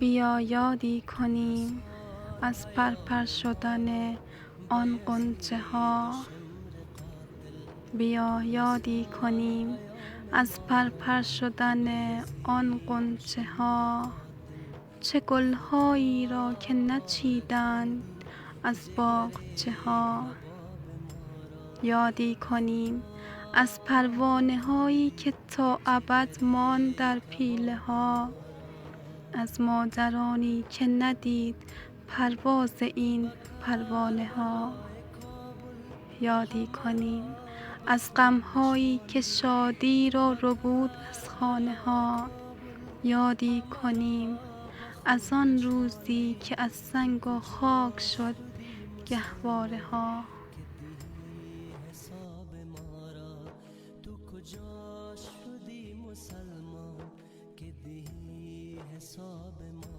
بیا یادی کنیم از پرپر شدن آن غنچه ها. بیا یادی کنیم از پرپر شدن آن غنچه ها. چه گلهایی را که نچیدند از باغچه ها. یادی کنیم از پروانه هایی که تا ابد ماند در پیله ها. از مادرانی که ندید پرواز این پروانه ها. یادی کنیم از غم هایی که شادی را ربود از خانه ها. یادی کنیم از آن روزی که از سنگ و خاک شد گهواره ها. حساب ما را تو کجا شدی مسلمان که دهی حساب ما